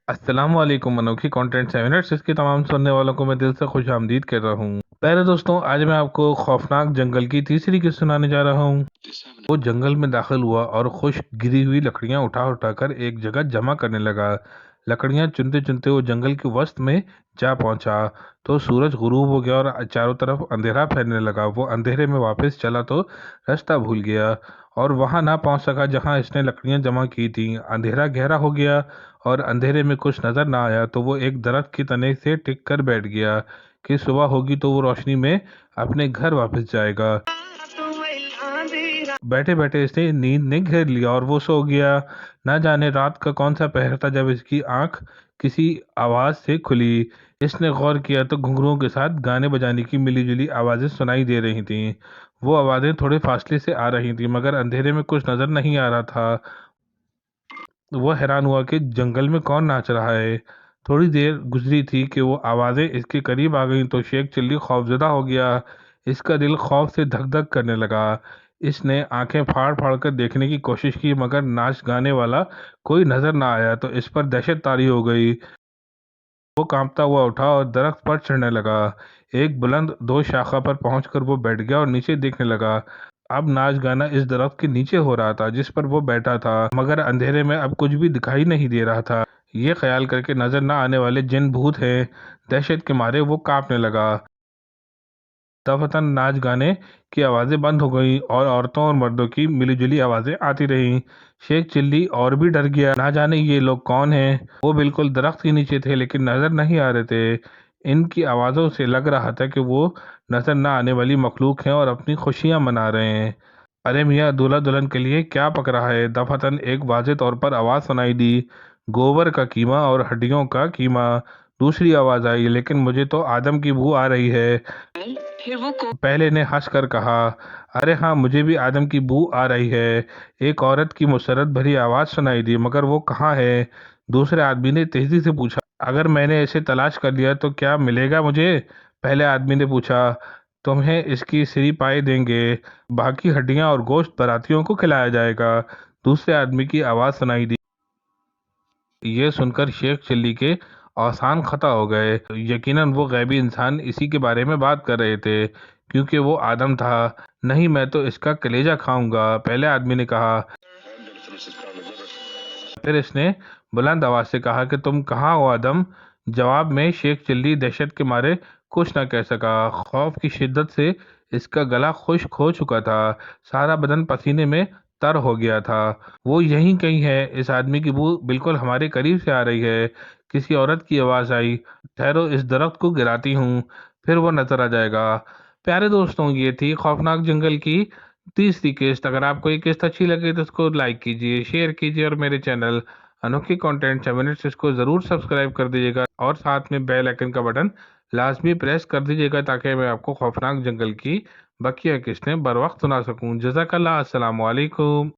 السلام علیکم، انوکھی کنٹینٹ سیمینرز اس کے تمام سننے والوں کو میں دل سے خوش آمدید کہتا ہوں۔ پہلے دوستوں، آج میں آپ کو خوفناک جنگل کی تیسری قسط سنانے جا رہا ہوں۔ وہ جنگل میں داخل ہوا اور خشک گری ہوئی لکڑیاں اٹھا اٹھا کر ایک جگہ جمع کرنے لگا۔ لکڑیاں چنتے چنتے وہ جنگل کے وسط میں جا پہنچا تو سورج غروب ہو گیا اور چاروں طرف اندھیرا پھیلنے لگا۔ وہ اندھیرے میں واپس چلا تو راستہ بھول گیا اور وہاں نہ پہنچ سکا جہاں اس نے لکڑیاں جمع کی تھیں۔ اندھیرا گہرا ہو گیا اور اندھیرے میں کچھ نظر نہ آیا تو وہ ایک درخت کے تنے سے ٹک کر بیٹھ گیا کہ صبح ہوگی تو وہ روشنی میں اپنے گھر واپس جائے گا۔ بیٹھے بیٹھے اس نے نیند نے گھیر لیا اور وہ سو گیا۔ نہ جانے رات کا کون سا پہر تھا جب اس کی آنکھ کسی آواز سے کھلی۔ اس نے غور کیا تو گھنگروؤں کے ساتھ گانے بجانے کی ملی جلی آوازیں سنائی دے رہی تھیں۔ وہ آوازیں تھوڑے فاصلے سے آ رہی تھیں مگر اندھیرے میں کچھ نظر نہیں آ رہا تھا۔ وہ حیران ہوا کہ جنگل میں کون ناچ رہا ہے۔ تھوڑی دیر گزری تھی کہ وہ آوازیں اس کے قریب آ گئیں تو شیخ چلی خوفزدہ ہو گیا۔ اس کا دل خوف سے دھک دھک کرنے لگا۔ اس نے آنکھیں پھاڑ پھاڑ کر دیکھنے کی کوشش کی مگر ناچ گانے والا کوئی نظر نہ آیا تو اس پر دہشت طاری ہو گئی۔ وہ کانپتا ہوا اٹھا اور درخت پر چڑھنے لگا۔ ایک بلند دو شاخہ پر پہنچ کر وہ بیٹھ گیا اور نیچے دیکھنے لگا۔ اب ناچ گانا اس درخت کے نیچے ہو رہا تھا جس پر وہ بیٹھا تھا مگر اندھیرے میں اب کچھ بھی دکھائی نہیں دے رہا تھا۔ یہ خیال کر کے نظر نہ آنے والے جن بھوت ہیں، دہشت کے مارے وہ کانپنے لگا۔ دفعتاً ناچ گانے کی آوازیں بند ہو گئیں اور عورتوں اور مردوں کی ملی جلی آوازیں آتی رہیں۔ شیخ چلی اور بھی ڈر گیا، نہ جانے یہ لوگ کون ہیں۔ وہ بالکل درخت کے نیچے تھے لیکن نظر نہیں آ رہے تھے۔ ان کی آوازوں سے لگ رہا تھا کہ وہ نظر نہ آنے والی مخلوق ہیں اور اپنی خوشیاں منا رہے ہیں۔ ارے میاں، دولہا دلہن کے لیے کیا پک رہا ہے؟ دفعتاً ایک واضح طور پر آواز سنائی دی، گوبر کا قیمہ اور ہڈیوں کا قیمہ۔ دوسری آواز آئی، لیکن مجھے تو آدم کی بو آ رہی ہے۔ پہلے نے ہنس کر کہا، ارے ہاں، مجھے بھی آدم کی بو آ رہی ہے۔ ایک عورت کی مسرت بھری آواز سنائی دی، مگر وہ کہاں ہے؟ دوسرے آدمی نے تیزی سے پوچھا، اگر میں نے اسے تلاش کر لیا تو کیا ملے گا مجھے؟ پہلے آدمی نے پوچھا، تمہیں اس کی سری پائے دیں گے، باقی ہڈیاں اور گوشت براتیوں کو کھلایا جائے گا۔ دوسرے آدمی کی آواز سنائی دی۔ یہ سن کر شیخ چلی کے اوسان خطا ہو گئے۔ یقیناً وہ غیبی انسان اسی کے بارے میں بات کر رہے تھے کیونکہ وہ آدم تھا۔ نہیں، میں تو اس کا کلیجہ کھاؤں گا، پہلے آدمی نے کہا۔ پھر اس نے بلند آواز سے کہا کہ تم کہاں ہو آدم؟ جواب میں شیخ چلی دہشت کے مارے کچھ نہ کہہ سکا۔ خوف کی شدت سے اس کا گلا خشک ہو چکا تھا، سارا بدن پسینے میں تر ہو گیا تھا۔ وہ یہیں کہیں ہے، اس آدمی کی بو بالکل ہمارے قریب سے آ رہی ہے۔ کسی عورت کی آواز آئی، ٹھہرو، اس درخت کو گراتی ہوں، پھر وہ نظر آ جائے گا۔ پیارے دوستوں، یہ تھی خوفناک جنگل کی تیسری قسط۔ اگر آپ کو یہ قسط اچھی لگے تو اس کو لائک کیجیے، شیئر کیجیے اور میرے چینل انوکھی کنٹینٹ 7 منٹس اس کو ضرور سبسکرائب کر دیجیے گا اور ساتھ میں بیل آئیکن کا بٹن لازمی پریس کر دیجیے گا تاکہ میں آپ کو خوفناک جنگل کی بقیہ قسطیں بر وقت سنا سکوں۔ جزاک اللہ، السلام علیکم۔